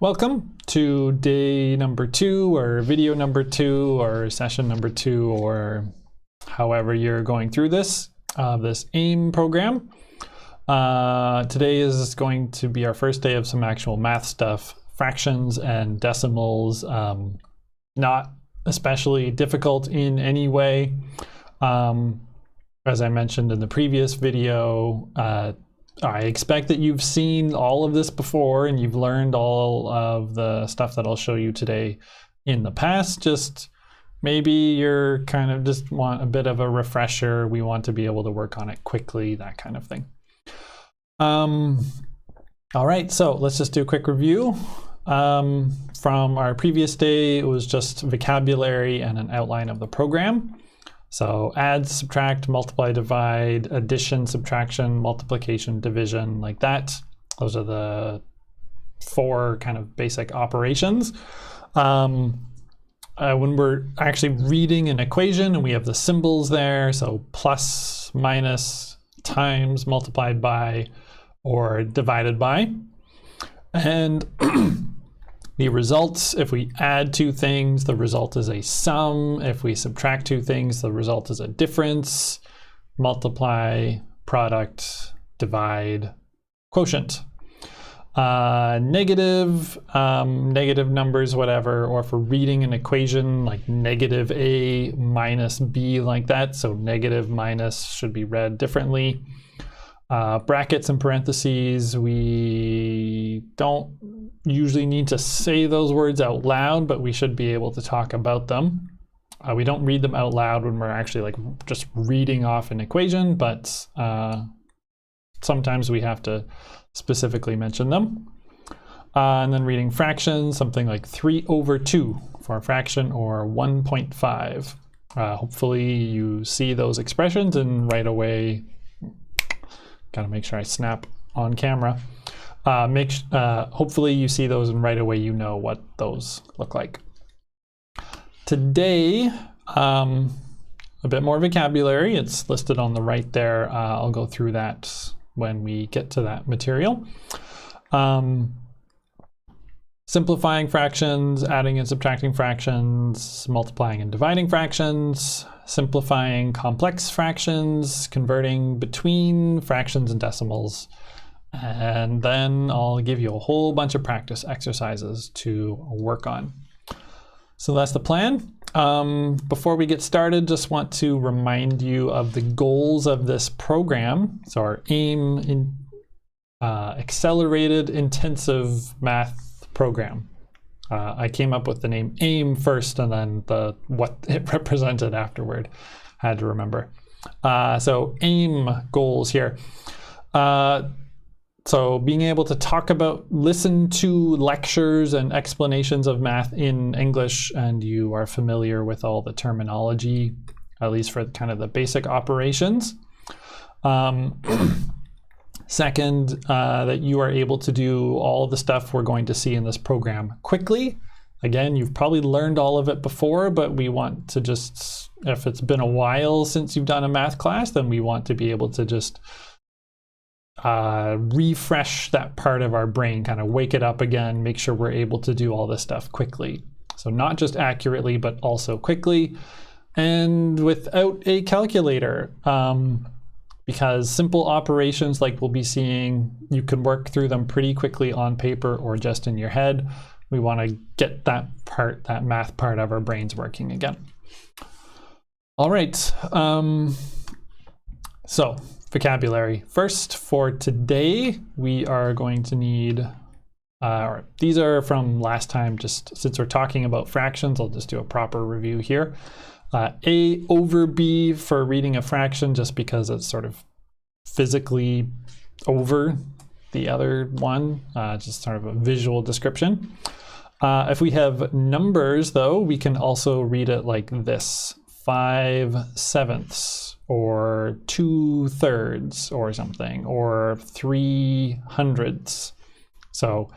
Welcome to day number 2 or video number 2 or session number 2 or however you're going through this AIM program. Today is going to be our first day of some actual math stuff, fractions and decimals, not especially difficult in any way. As I mentioned in the previous video, I expect that you've seen all of this before and you've learned all of the stuff that I'll show you today in the past. Just maybe you're kind of just want a bit of a refresher. We want to be able to work on it quickly, that kind of thing. All right, so let's just do a quick review. From our previous day, it was just vocabulary and an outline of the program. So add, subtract, multiply, divide, addition, subtraction, multiplication, division, like that. Those are the 4 kind of basic operations. When we're actually reading an equation and we have the symbols there, so plus, minus, times, multiplied by, or divided by. And the results, if we add 2 things, the result is a sum. If we subtract 2 things, the result is a difference. Multiply, product, divide, quotient. Negative numbers, whatever, or for reading an equation like negative a minus b, like that. So negative minus should be read differently. Brackets and parentheses, we don't usually need to say those words out loud, but we should be able to talk about them. We don't read them out loud when we're actually like just reading off an equation, but sometimes we have to specifically mention them. And then reading fractions, something like 3/2 for a fraction, or 1.5. Hopefully you see those expressions and right away, gotta make sure I snap on camera. Hopefully you see those and right away you know what those look like. Today, a bit more vocabulary. It's listed on the right there. I'll go through that when we get to that material. Simplifying fractions, adding and subtracting fractions, multiplying and dividing fractions, simplifying complex fractions, converting between fractions and decimals. And then I'll give you a whole bunch of practice exercises to work on. So that's the plan. Before we get started, just want to remind you of the goals of this program. So our AIM, Accelerated Intensive Math Program. I came up with the name AIM first and then what it represented afterward. Had to remember. So AIM goals here. So being able to talk about, listen to lectures and explanations of math in English, and you are familiar with all the terminology, at least for kind of the basic operations. Second, that you are able to do all the stuff we're going to see in this program quickly. Again, you've probably learned all of it before, but we want to just, if it's been a while since you've done a math class, then we want to be able to just refresh that part of our brain, kind of wake it up again, make sure we're able to do all this stuff quickly. So not just accurately, but also quickly and without a calculator. Because simple operations like we'll be seeing, you can work through them pretty quickly on paper or just in your head. We want to get that math part of our brains working again. All right, so vocabulary. First, for today, we are going to need, these are from last time, just since we're talking about fractions, I'll just do a proper review here. A over B for reading a fraction, just because it's sort of physically over the other one, just sort of a visual description. If we have numbers, though, we can also read it like this: 5/7 or 2/3 or something, or 3/100. So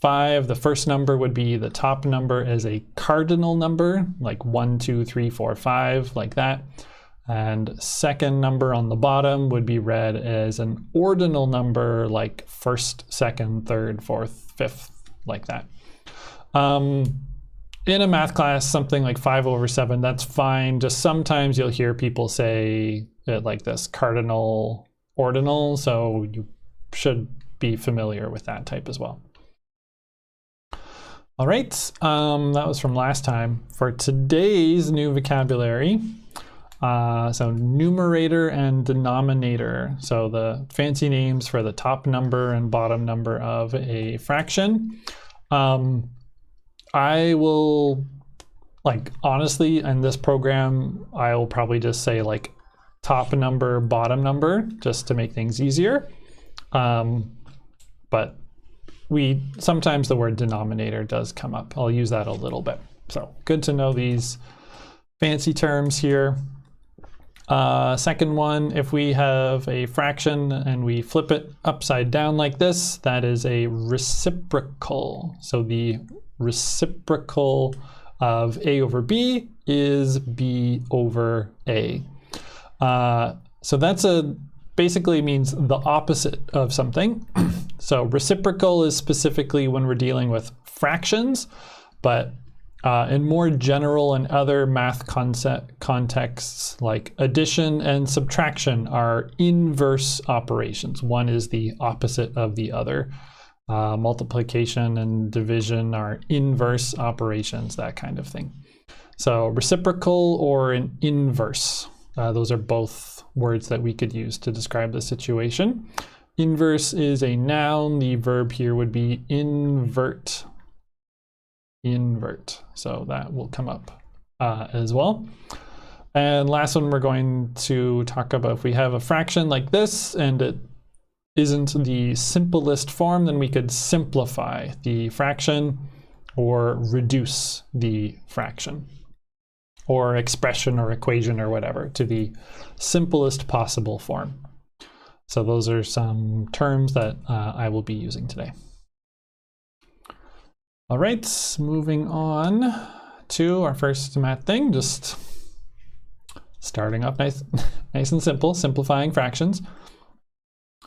5, the first number would be the top number as a cardinal number, like 1, 2, 3, 4, 5, like that. And second number on the bottom would be read as an ordinal number, like first, second, third, fourth, fifth, like that. In a math class, something like 5/7, that's fine. Just sometimes you'll hear people say it like this, cardinal ordinal, so you should be familiar with that type as well. All right, that was from last time. For today's new vocabulary, so numerator and denominator. So the fancy names for the top number and bottom number of a fraction. I will, like, honestly, in this program, I will probably just say like top number, bottom number, just to make things easier. But sometimes the word denominator does come up. I'll use that a little bit. So good to know these fancy terms here. Second one, if we have a fraction and we flip it upside down like this, that is a reciprocal. So the reciprocal of a over b is b over a. So that's basically means the opposite of something. So reciprocal is specifically when we're dealing with fractions, but in more general and other math contexts like addition and subtraction are inverse operations. One is the opposite of the other. Multiplication and division are inverse operations, that kind of thing. So reciprocal or an inverse. Those are both words that we could use to describe the situation. Inverse is a noun. The verb here would be invert. Invert. So that will come up as well. And last one, we're going to talk about if we have a fraction like this and it isn't the simplest form, then we could simplify the fraction or reduce the fraction or expression or equation or whatever to the simplest possible form. So those are some terms that I will be using today. All right, moving on to our first math thing, just starting off nice and simple, simplifying fractions.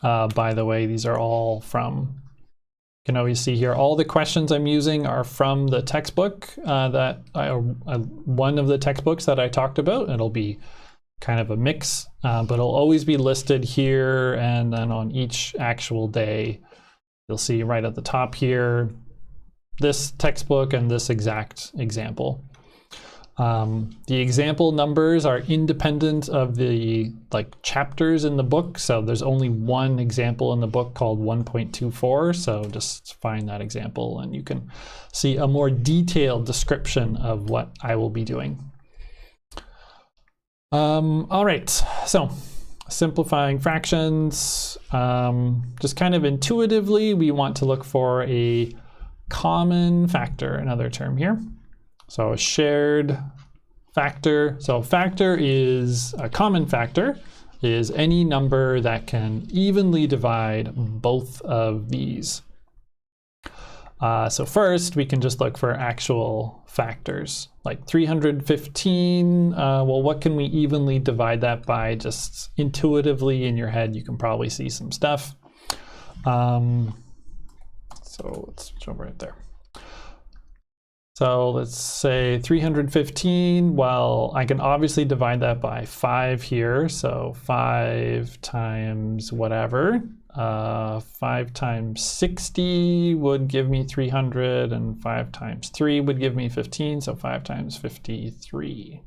By the way, these are all from, you can always see here, all the questions I'm using are from the textbook one of the textbooks that I talked about. It'll be kind of a mix, but it'll always be listed here, and then on each actual day, you'll see right at the top here, this textbook and this exact example. The example numbers are independent of the chapters in the book, so there's only one example in the book called 1.24, so just find that example and you can see a more detailed description of what I will be doing. All right, so simplifying fractions, just kind of intuitively we want to look for a common factor, another term here. So a shared factor. So factor is a common factor is any number that can evenly divide both of these. So first we can just look for actual factors like 315. Well, what can we evenly divide that by? Just intuitively in your head, you can probably see some stuff. So let's switch over right there. So let's say 315, well, I can obviously divide that by 5 here. So 5 times whatever. 5 times 60 would give me 300, and 5 times 3 would give me 15, so 5 times 53.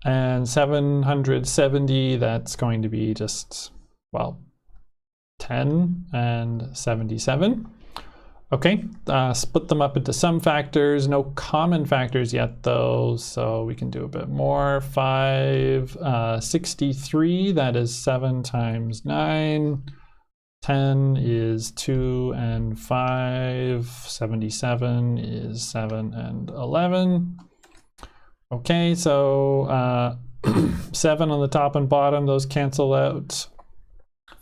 And 770, that's going to be just, well, 10 and 77. Okay, split them up into some factors. No common factors yet though, so we can do a bit more. 63, that is 7 times 9. 10 is 2 and 5. 77 is 7 and 11. Okay, so 7 on the top and bottom, those cancel out.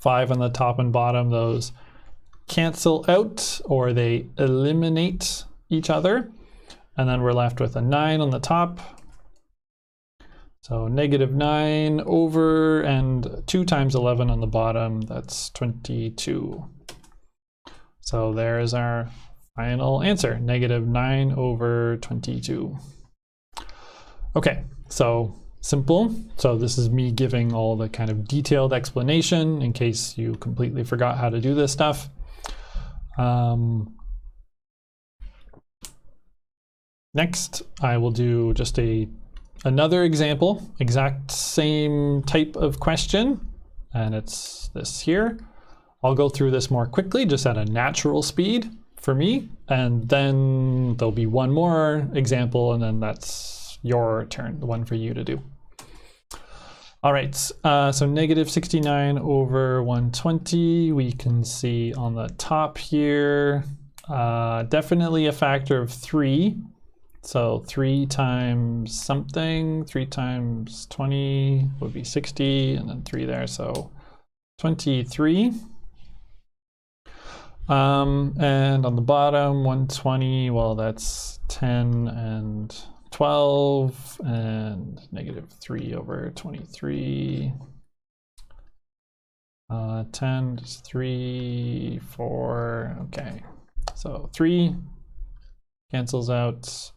5 on the top and bottom, those cancel out, or they eliminate each other, and then we're left with a 9 on the top. So -9 over, and 2 times 11 on the bottom, that's 22. So there's our final answer, -9/22. Okay, so simple. So this is me giving all the kind of detailed explanation in case you completely forgot how to do this stuff. Next, I will do just another example, exact same type of question, and it's this here. I'll go through this more quickly, just at a natural speed for me, and then there'll be one more example, and then that's your turn, the one for you to do. All right, so -69/120, we can see on the top here, definitely a factor of 3. So 3 times something, 3 times 20 would be 60, and then 3 there, so 23. And on the bottom, 120, well, that's 10 and 12, and -3/23. 10 is 3, 4, okay. So 3 cancels out.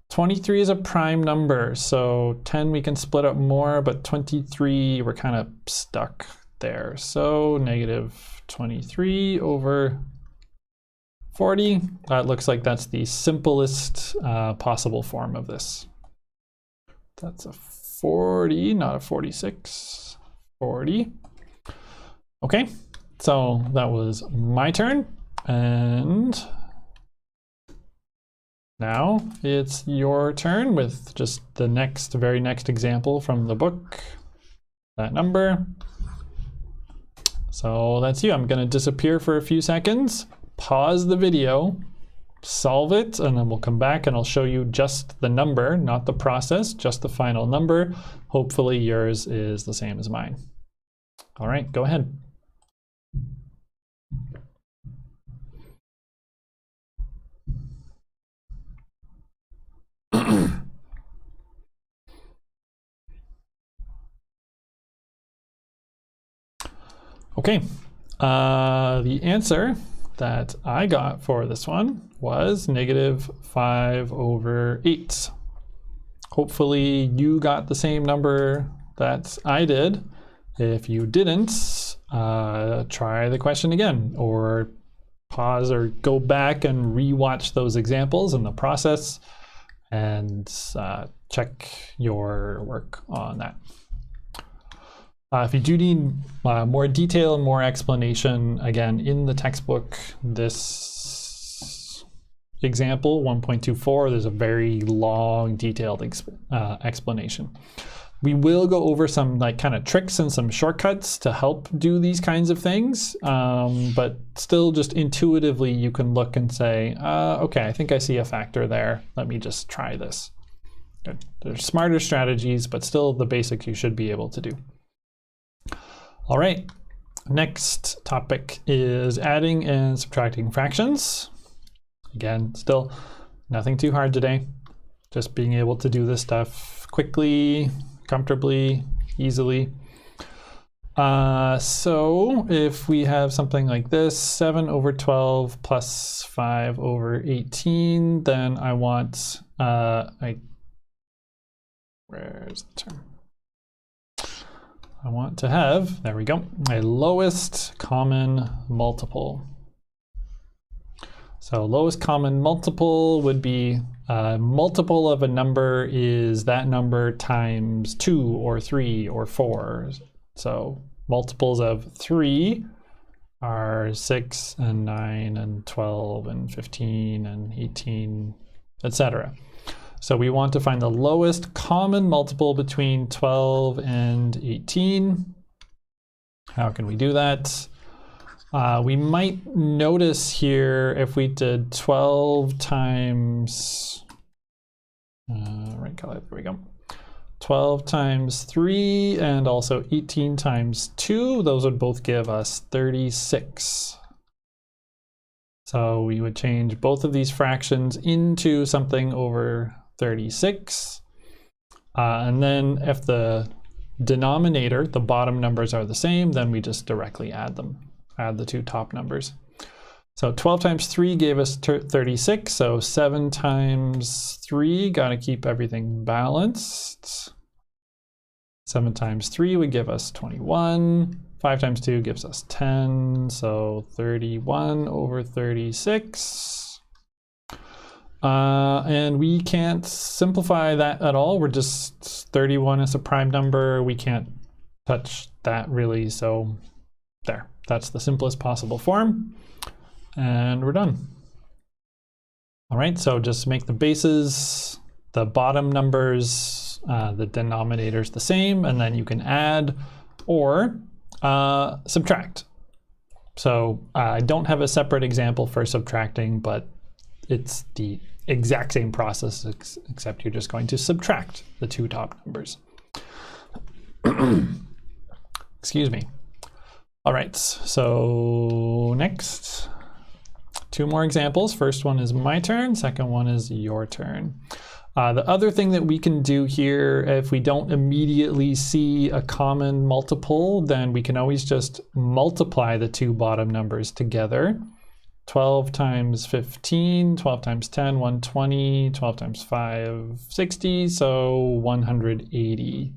23 is a prime number, so 10 we can split up more, but 23 we're kind of stuck there. So -23/40. That looks like that's the simplest possible form of this. That's a 40, not a 46. 40. Okay, so that was my turn, and now it's your turn with just the very next example from the book, that number. So that's you. I'm going to disappear for a few seconds, pause the video, solve it, and then we'll come back and I'll show you just the number, not the process, just the final number. Hopefully yours is the same as mine. All right, go ahead. Okay, the answer that I got for this one was -5/8. Hopefully you got the same number that I did. If you didn't, try the question again, or pause or go back and re-watch those examples in the process and check your work on that. If you do need more detail and more explanation, again, in the textbook, this example, 1.24, there's a very long, detailed explanation. We will go over some kind of tricks and some shortcuts to help do these kinds of things, but still just intuitively you can look and say, okay, I think I see a factor there. Let me just try this. There's smarter strategies, but still the basics you should be able to do. All right, next topic is adding and subtracting fractions. Again, still nothing too hard today. Just being able to do this stuff quickly, comfortably, easily. So if we have something like this, 7/12 plus 5/18, then I want, where's the term? I want to have, there we go, a lowest common multiple. So lowest common multiple would be multiple of a number is that number times 2 or 3 or 4. So multiples of 3 are 6 and 9 and 12 and 15 and 18, etc. So we want to find the lowest common multiple between 12 and 18. How can we do that? We might notice here if we did 12 times, right color, there we go. 12 times 3 and also 18 times 2, those would both give us 36. So we would change both of these fractions into something over 36. And then if the denominator, the bottom numbers are the same, then we just directly add them, add the two top numbers. So 12 times 3 gave us 36, so 7 times 3, got to keep everything balanced. 7 times 3 would give us 21. 5 times 2 gives us 10, so 31 over 36. And we can't simplify that at all. We're just 31 is a prime number. We can't touch that really, so there. That's the simplest possible form. And we're done. All right, so just make the bases, the bottom numbers, the denominators the same, and then you can add or subtract. So I don't have a separate example for subtracting, but it's the exact same process, except you're just going to subtract the two top numbers. Excuse me. All right, so next. 2 more examples. First one is my turn, second one is your turn. The other thing that we can do here, if we don't immediately see a common multiple, then we can always just multiply the two bottom numbers together. 12 times 15, 12 times 10, 120, 12 times 5, 60, so 180.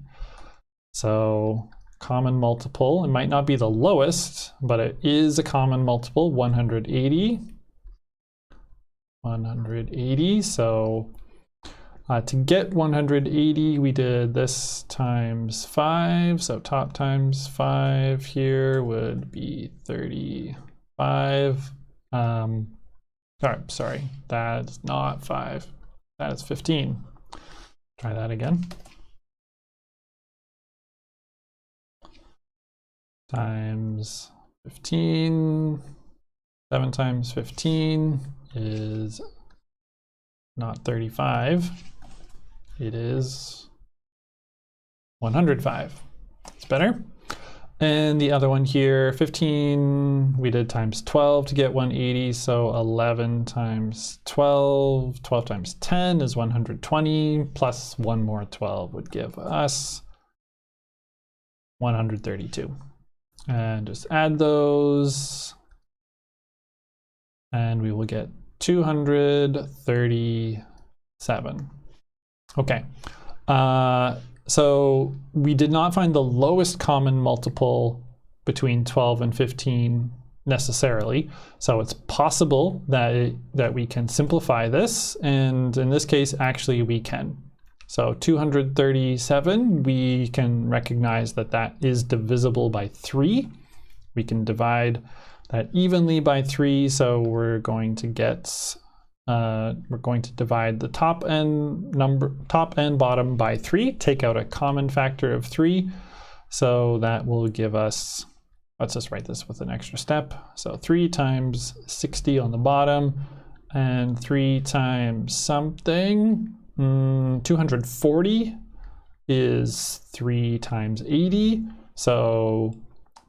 So common multiple, it might not be the lowest, but it is a common multiple, 180. 180, so to get 180, we did this times 5, so top times 5 here would be 35. Sorry, that's not 5, that is 15. Try that again. Times 15, 7 times 15 is not 35, it is 105. It's better. And the other one here, 15, we did times 12 to get 180, so 11 times 12, 12 times 10 is 120, plus one more 12 would give us 132. And just add those, and we will get 237. Okay, so we did not find the lowest common multiple between 12 and 15 necessarily. So it's possible that we can simplify this, and in this case, actually we can. So 237, we can recognize that that is divisible by 3. We can divide that evenly by 3, so we're going to get we're going to divide the top and bottom by 3, take out a common factor of 3, so that will give us, let's just write this with an extra step, so 3 times 60 on the bottom and 3 times something, 240 is 3 times 80, so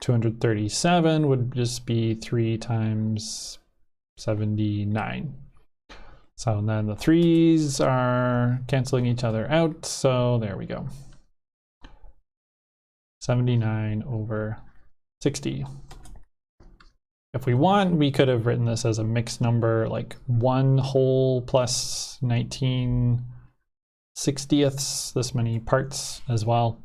237 would just be 3 times 79. So then the 3's are canceling each other out, so there we go. 79 over 60. If we want, we could have written this as a mixed number, like 1 whole plus 19 60ths, this many parts as well.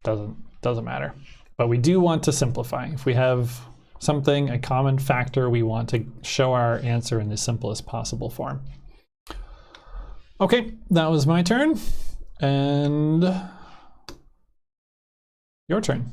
Doesn't matter. But we do want to simplify. If we have something, a common factor, we want to show our answer in the simplest possible form. Okay, that was my turn, and your turn.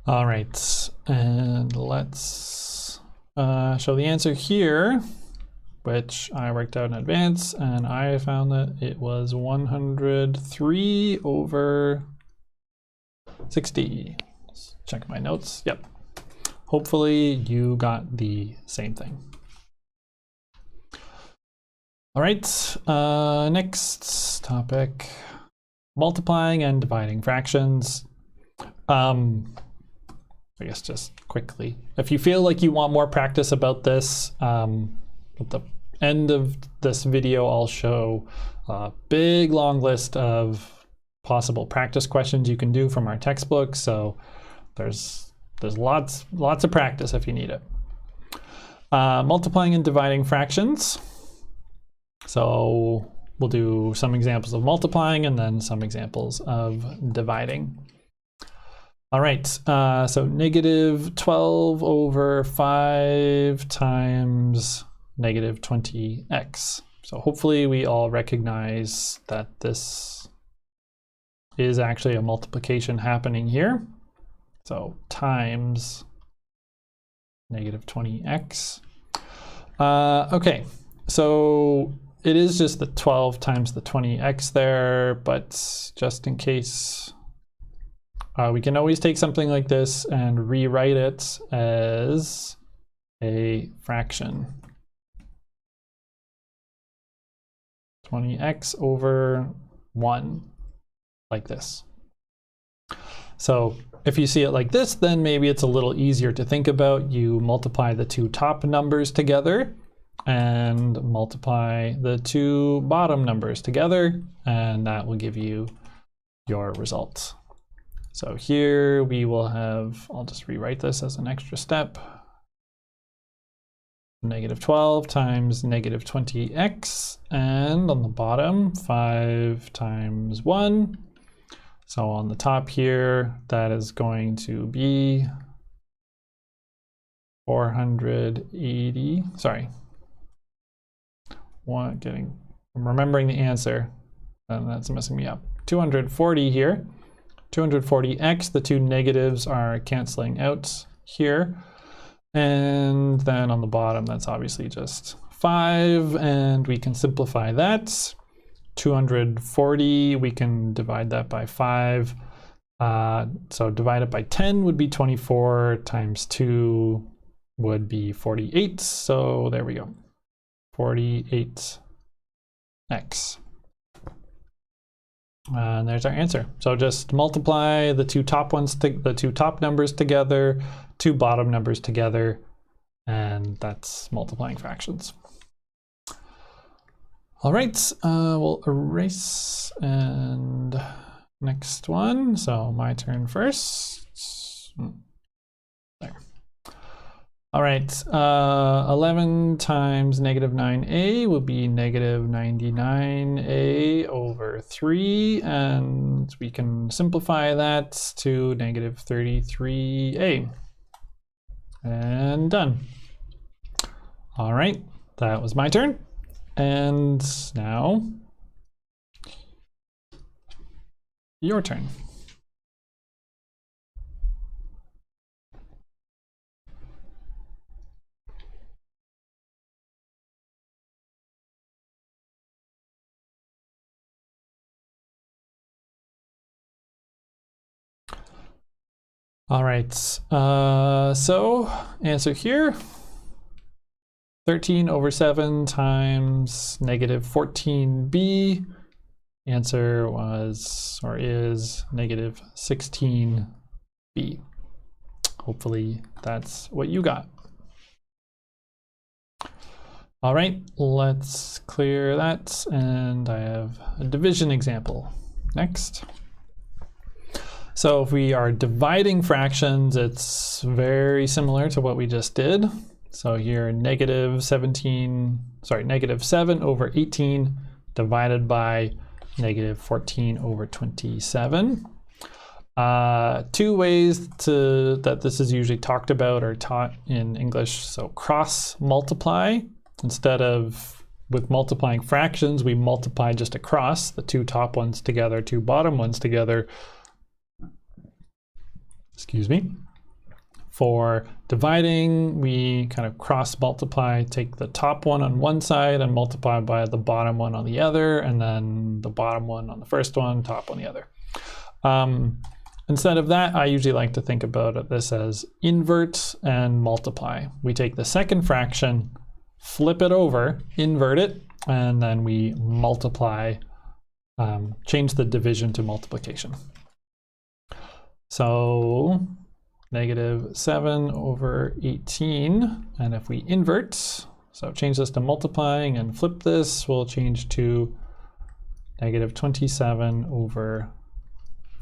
All right, and let's show the answer here, which I worked out in advance, and I found that it was 103 over 60. Let's check my notes. Yep. Hopefully you got the same thing. All right, next topic, multiplying and dividing fractions. I guess just quickly. If you feel like you want more practice about this, at the end of this video, I'll show a big long list of possible practice questions you can do from our textbook. So there's lots of practice if you need it. Multiplying and dividing fractions. So we'll do some examples of multiplying and then some examples of dividing. All right, so negative 12 over 5 times negative 20x. So hopefully we all recognize that this is actually a multiplication happening here. So times negative 20x. Okay, so it is just the 12 times the 20x there, but just in case, we can always take something like this and rewrite it as a fraction. 20x over 1, like this. So if you see it like this, then maybe it's a little easier to think about. You multiply the two top numbers together and multiply the two bottom numbers together, and that will give you your result. So here we will have, I'll just rewrite this as an extra step. Negative 12 times negative 20x, and on the bottom, 5 times 1. So on the top here, that is going to be 480, sorry. I'm remembering the answer, and that's messing me up. 240 here. 240x, the two negatives are canceling out here. And then on the bottom, that's obviously just 5, and we can simplify that. 240, we can divide that by 5. So divide it by 10 would be 24, times 2 would be 48. So there we go, 48x. And there's our answer. So just multiply the two top numbers together, two bottom numbers together, and that's multiplying fractions. All right, we'll erase, and next one. So my turn first. There. All right, 11 times negative 9a will be negative 99a over 3, and we can simplify that to negative 33a. And done. All right, that was my turn. And now your turn. All right, so answer here, 13 over 7 times negative 14b. Answer was, or is, negative 16b. Hopefully that's what you got. All right, let's clear that, and I have a division example next. So if we are dividing fractions, it's very similar to what we just did. So here, negative 7 over 18 divided by negative 14 over 27. Two ways that this is usually talked about or taught in English. So cross multiply. Instead of with multiplying fractions, we multiply just across, the two top ones together, two bottom ones together. Excuse me. For dividing, we kind of cross multiply, take the top one on one side and multiply by the bottom one on the other, and then the bottom one on the first one, top on the other. Instead of that, I usually like to think about this as invert and multiply. We take the second fraction, flip it over, invert it, and then we multiply, change the division to multiplication. So negative 7 over 18. And if we invert, so change this to multiplying and flip this, we'll change to negative 27 over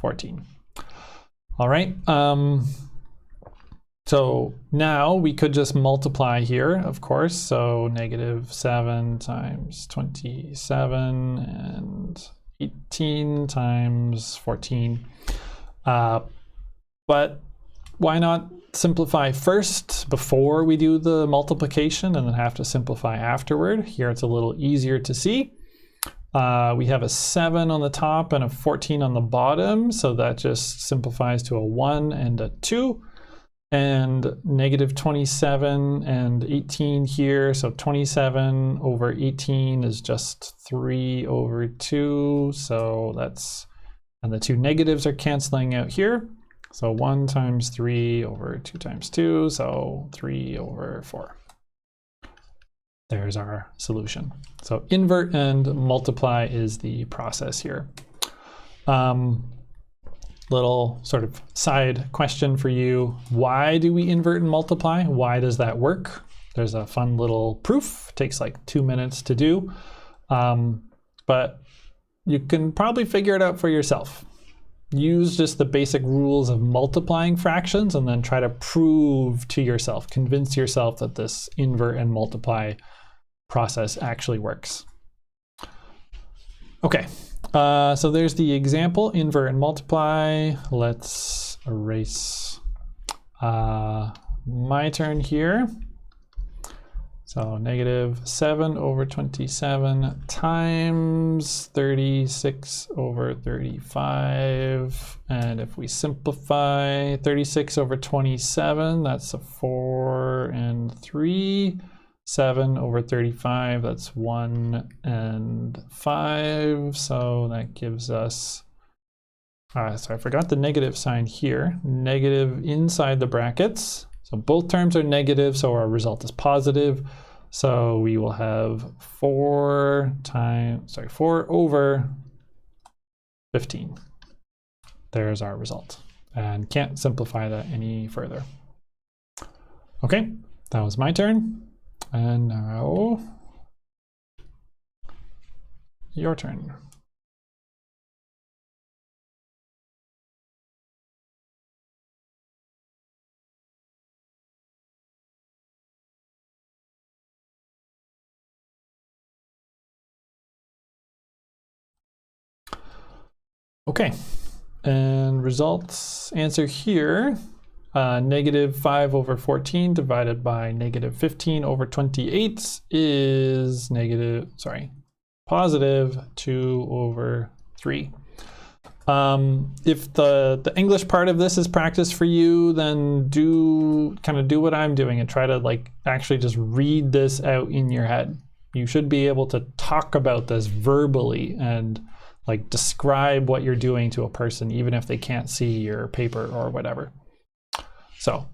14. All right. So now we could just multiply here, of course. So negative 7 times 27 and 18 times 14. But why not simplify first before we do the multiplication and then have to simplify afterward? Here it's a little easier to see. We have a 7 on the top and a 14 on the bottom, so that just simplifies to a 1 and a 2. And negative 27 and 18 here, so 27 over 18 is just 3 over 2, so that's, and the two negatives are canceling out here. So 1 times 3 over 2 times 2, so 3 over 4. There's our solution. So invert and multiply is the process here. Little sort of side question for you. Why do we invert and multiply? Why does that work? There's a fun little proof. It takes like 2 minutes to do. But you can probably figure it out for yourself. Use just the basic rules of multiplying fractions and then try to prove to yourself, convince yourself that this invert and multiply process actually works. Okay, so there's the example, invert and multiply. Let's erase my turn here. So negative 7 over 27 times 36 over 35. And if we simplify 36 over 27, that's a 4 and 3. 7 over 35, that's 1 and 5. So that gives us, so I forgot the negative sign here. Negative inside the brackets. So both terms are negative, so our result is positive. So we will have 4 over 15. There's our result. And can't simplify that any further. Okay, that was my turn. And now your turn. Okay, and results answer here, negative 5 over 14 divided by negative 15 over 28 is positive 2 over 3. If the English part of this is practice for you, then do what I'm doing and try to like actually just read this out in your head. You should be able to talk about this verbally and like describe what you're doing to a person, even if they can't see your paper or whatever. So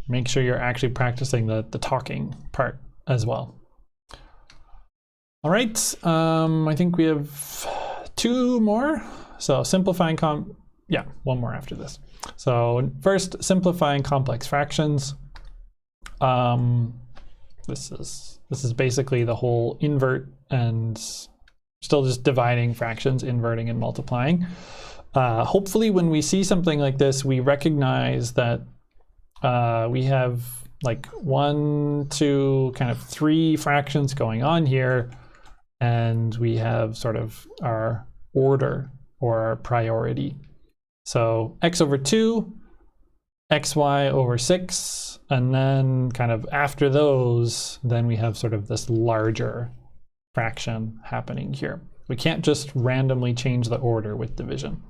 make sure you're actually practicing the talking part as well. All right, I think we have 2 more. So simplifying one more after this. So first, simplifying complex fractions. This is basically the whole invert and still just dividing fractions, inverting and multiplying. Hopefully when we see something like this, we recognize that we have like 1, 2, kind of 3 fractions going on here, and we have sort of our order or our priority. So x over 2, xy over 6, and then kind of after those, then we have sort of this larger fraction happening here. We can't just randomly change the order with division.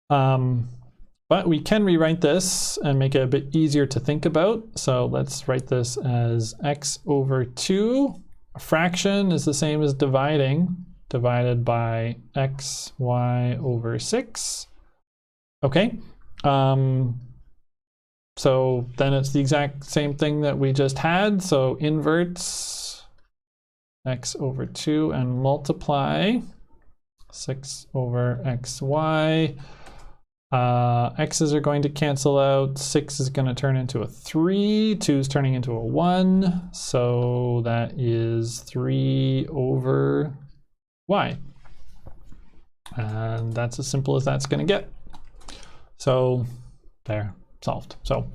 But we can rewrite this and make it a bit easier to think about. So let's write this as x over 2. A fraction is the same as dividing, divided by xy over 6. Okay. So then it's the exact same thing that we just had. So inverts x over 2 and multiply 6 over xy. X's are going to cancel out. 6 is going to turn into a 3. 2 is turning into a 1. So that is 3 over y. And that's as simple as that's going to get. So there, solved. So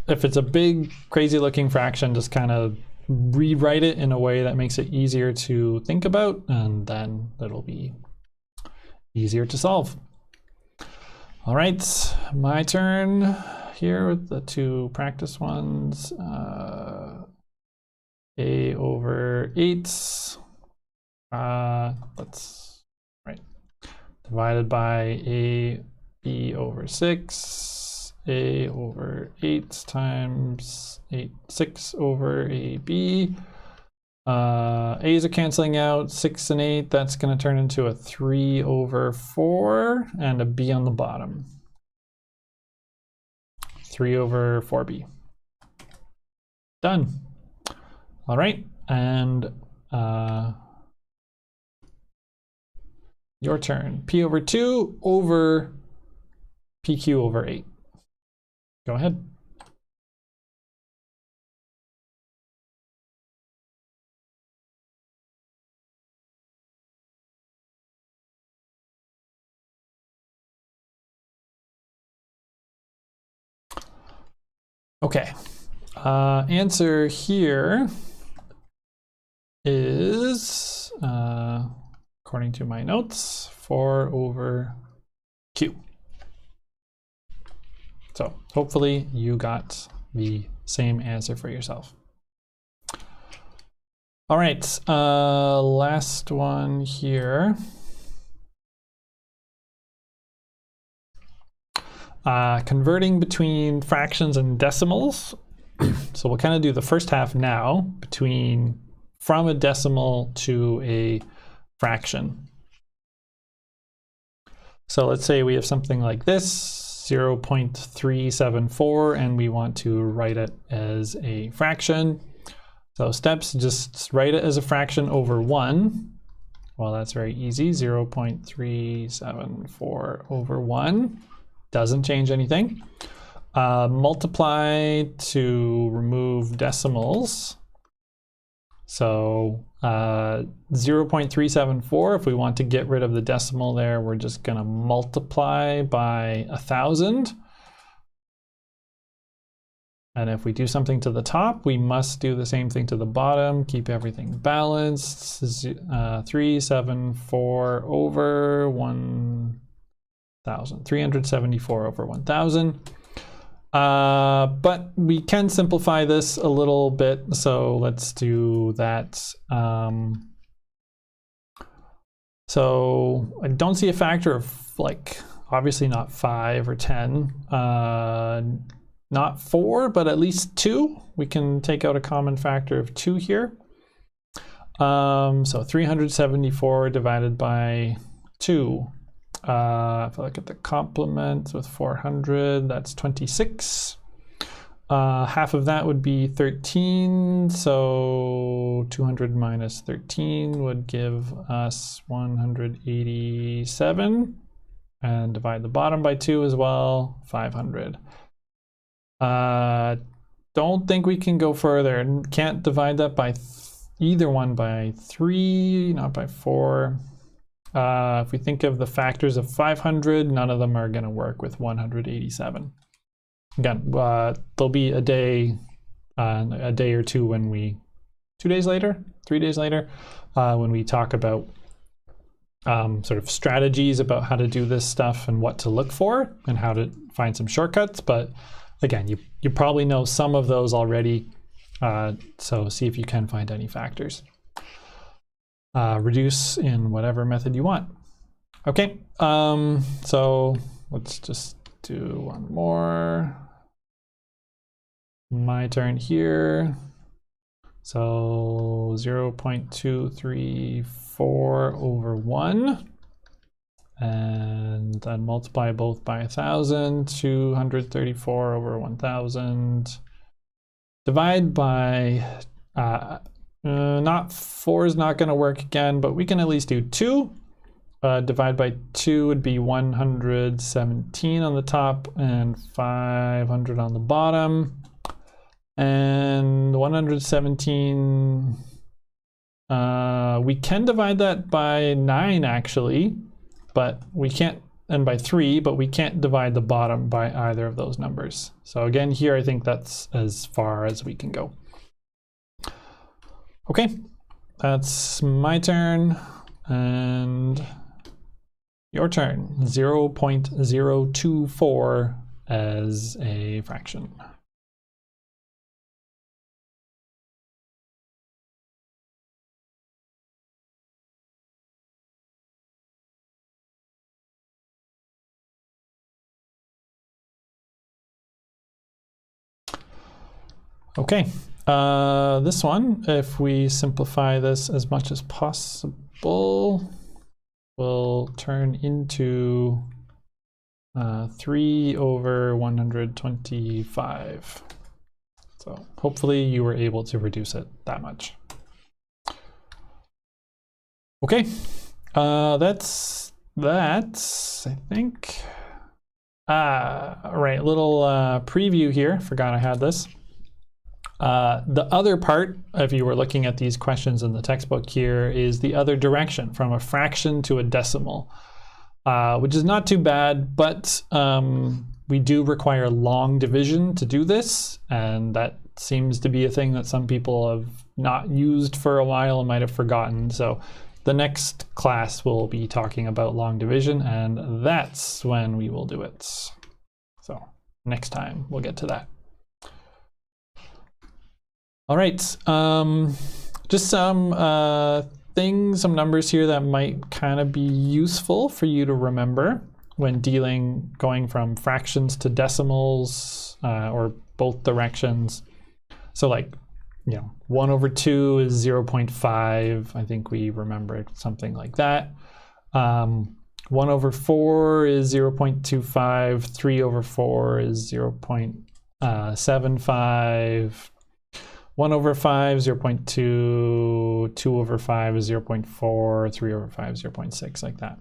if it's a big, crazy looking fraction, just kind of rewrite it in a way that makes it easier to think about, and then it'll be easier to solve. All right, my turn here with the 2 practice ones. A over 8, divided by a b over 6, a over 8 times 6 over a b. A's are canceling out, 6 and 8, that's going to turn into a 3 over 4, and a b on the bottom. 3 over 4b. Done. All right, and your turn. P over 2 over PQ over 8. Go ahead. Okay, answer here is, according to my notes, 4 over Q. So hopefully you got the same answer for yourself. All right, last one here. Converting between fractions and decimals. So we'll kind of do the first half now, from a decimal to a fraction. So let's say we have something like this, 0.374, and we want to write it as a fraction. So steps, just write it as a fraction over 1. Well, that's very easy, 0.374 over 1. Doesn't change anything. Multiply to remove decimals. So 0.374, if we want to get rid of the decimal there, we're just going to multiply by 1,000. And if we do something to the top, we must do the same thing to the bottom, keep everything balanced. 374 over 1,000, 374 over 1,000. But we can simplify this a little bit, so let's do that. So I don't see a factor of, like, obviously not 5 or 10, not 4, but at least 2. We can take out a common factor of 2 here. So 374 divided by 2. If I look at the complement with 400, that's 26. Half of that would be 13, so 200 minus 13 would give us 187. And divide the bottom by 2 as well, 500. Don't think we can go further. Can't divide that by either one by 3, not by 4. If we think of the factors of 500, none of them are going to work with 187. Again, there'll be a day or two when we, 2 days later, 3 days later, when we talk about sort of strategies about how to do this stuff and what to look for and how to find some shortcuts. But again, you probably know some of those already, so see if you can find any factors. Reduce in whatever method you want. Okay, so let's just do one more. My turn here. So 0.234 over 1. And then multiply both by 1,000, 234 over 1,000. Divide by, not 4 is not going to work again, but we can at least do 2. Divide by 2 would be 117 on the top and 500 on the bottom. And 117, we can divide that by 9 actually, but we can't, and by 3, but we can't divide the bottom by either of those numbers. So again, here I think that's as far as we can go. Okay, that's my turn, and your turn. 0.024 as a fraction. Okay, this one, if we simplify this as much as possible, will turn into 3 over 125. So hopefully you were able to reduce it that much. Okay, that's I think. Right, little preview here. Forgot I had this. The other part, if you were looking at these questions in the textbook here, is the other direction from a fraction to a decimal, which is not too bad, but we do require long division to do this, and that seems to be a thing that some people have not used for a while and might have forgotten. So the next class will be talking about long division, and that's when we will do it. So next time we'll get to that. All right, just some things, some numbers here that might kind of be useful for you to remember when going from fractions to decimals, or both directions. So like, 1 over 2 is 0.5. I think we remembered something like that. 1 over 4 is 0.25. 3 over 4 is 0.75. 1 over 5, 0.2, 2 over 5 is 0.4, 3 over 5 is 0.6, like that.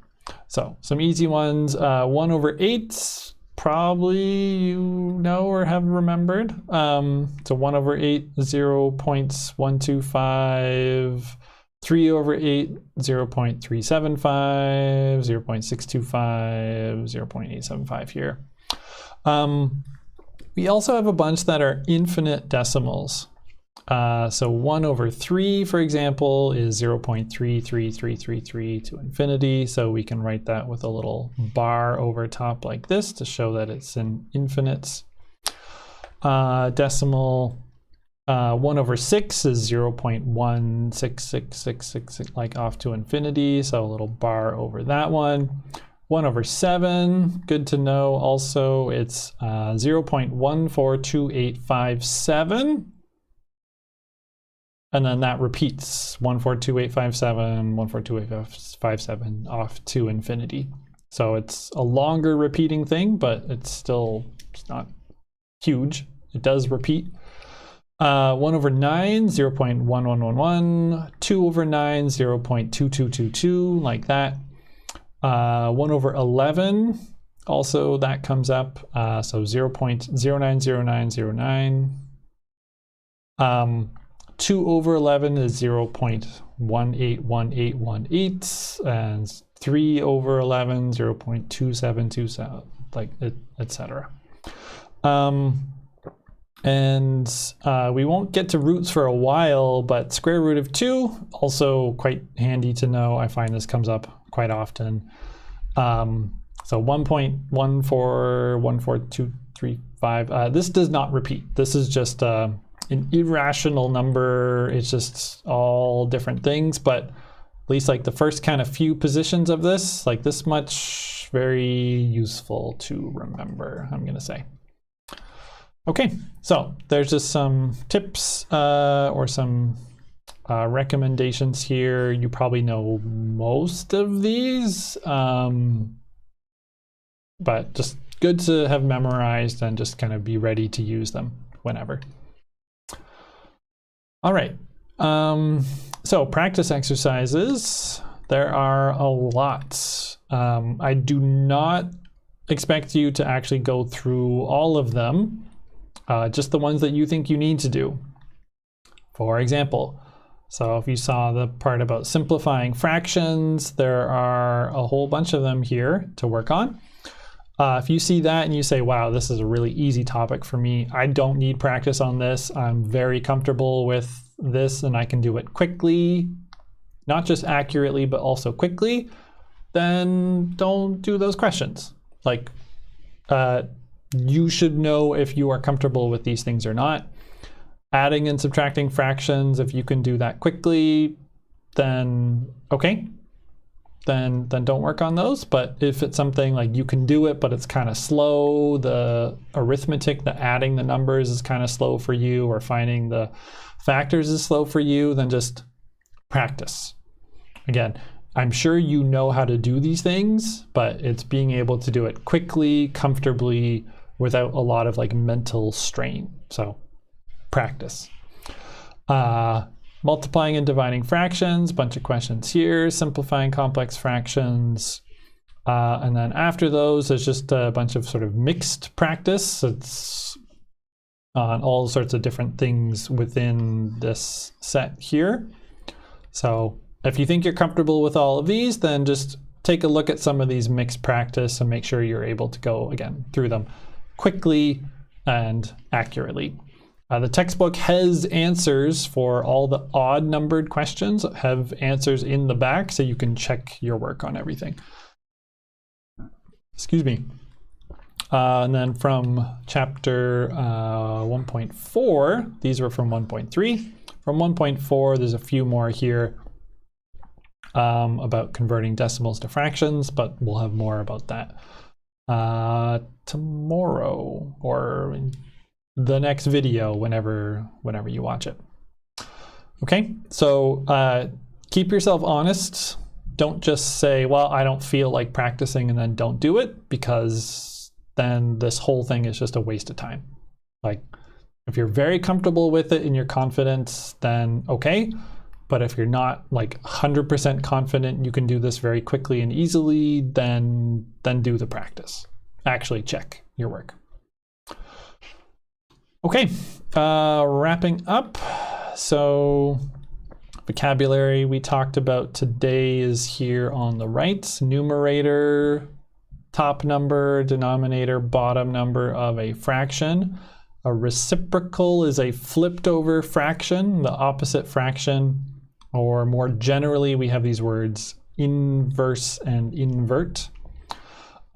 So some easy ones. 1 over 8, probably you know or have remembered. So 1 over 8, 0.125. 3 over 8, 0.375, 0.625, 0.875 here. We also have a bunch that are infinite decimals. So 1 over 3, for example, is 0.33333 to infinity. So we can write that with a little bar over top like this to show that it's an infinite decimal. 1 over 6 is 0.16666, like off to infinity. So a little bar over that one. 1 over 7, good to know also, it's 0.142857. And then that repeats 142857, 142857 off to infinity. So it's a longer repeating thing, but it's not huge. It does repeat. 1 over 9, 0.1111. 2 over 9, 0.2222, like that. 1 over 11, also that comes up. So 0.090909. 2 over 11 is 0.181818, and 3 over 11, 0.2727, like it, etc. And we won't get to roots for a while, but square root of 2, also quite handy to know. I find this comes up quite often. So 1.1414235. This does not repeat. This is just an irrational number. It's just all different things, but at least like the first kind of few positions of this, like this much, very useful to remember, I'm gonna say. Okay, so there's just some tips or some recommendations here. You probably know most of these, but just good to have memorized and just kind of be ready to use them whenever. All right, so practice exercises There are a lot. I do not expect you to actually go through all of them, just the ones that you think you need to do. For example, so if you saw the part about simplifying fractions, there are a whole bunch of them here to work on. If you see that and you say, wow, this is a really easy topic for me, I don't need practice on this, I'm very comfortable with this and I can do it quickly, not just accurately, but also quickly, then don't do those questions. Like, you should know if you are comfortable with these things or not. Adding and subtracting fractions, if you can do that quickly, then okay. Then don't work on those. But if it's something like you can do it, but it's kind of slow, the arithmetic, the adding the numbers is kind of slow for you, or finding the factors is slow for you, then just practice. Again, I'm sure you know how to do these things, but it's being able to do it quickly, comfortably, without a lot of like mental strain. So practice. Multiplying and dividing fractions, bunch of questions here, simplifying complex fractions. And then after those, there's just a bunch of sort of mixed practice. It's on all sorts of different things within this set here. So if you think you're comfortable with all of these, then just take a look at some of these mixed practice and make sure you're able to go, again, through them quickly and accurately. The textbook has answers for all the odd numbered questions, have answers in the back, so you can check your work on everything. Excuse me. And then from chapter 1.4, these were from 1.3. From 1.4, there's a few more here about converting decimals to fractions, but we'll have more about that tomorrow, or in the next video, whenever you watch it. Okay, so keep yourself honest. Don't just say, well, I don't feel like practicing, and then don't do it, because then this whole thing is just a waste of time. Like, if you're very comfortable with it and you're confident, then okay. But if you're not like 100% confident you can do this very quickly and easily, then do the practice. Actually check your work. Okay, wrapping up. So vocabulary we talked about today is here on the right. Numerator, top number, denominator, bottom number of a fraction. A reciprocal is a flipped over fraction, the opposite fraction. Or more generally, we have these words inverse and invert.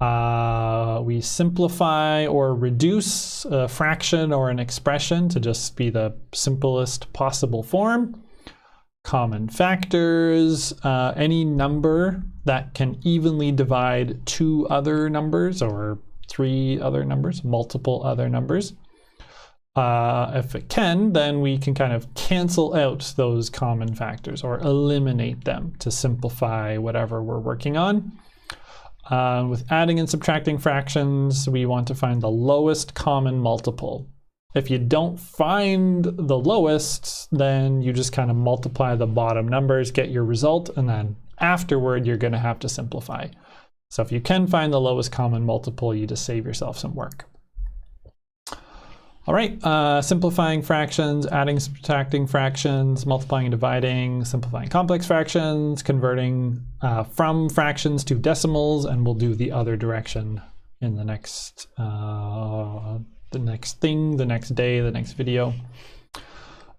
We simplify or reduce a fraction or an expression to just be the simplest possible form. Common factors, any number that can evenly divide two other numbers or three other numbers, multiple other numbers. If it can, then we can kind of cancel out those common factors or eliminate them to simplify whatever we're working on. With adding and subtracting fractions, we want to find the lowest common multiple. If you don't find the lowest, then you just kind of multiply the bottom numbers, get your result, and then afterward you're going to have to simplify. So if you can find the lowest common multiple, you just save yourself some work. All right, simplifying fractions, adding, subtracting fractions, multiplying and dividing, simplifying complex fractions, converting from fractions to decimals, and we'll do the other direction in the next thing, the next day, the next video.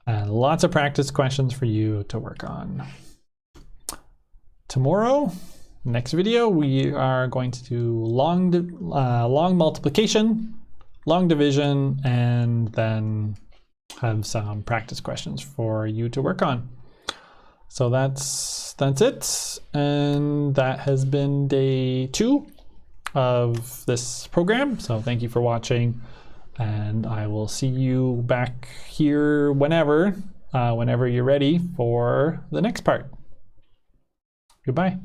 And lots of practice questions for you to work on. Tomorrow, next video, we are going to do long multiplication, long division, and then have some practice questions for you to work on. So that's it, and that has been day 2 of this program. So thank you for watching, and I will see you back here whenever you're ready for the next part. Goodbye.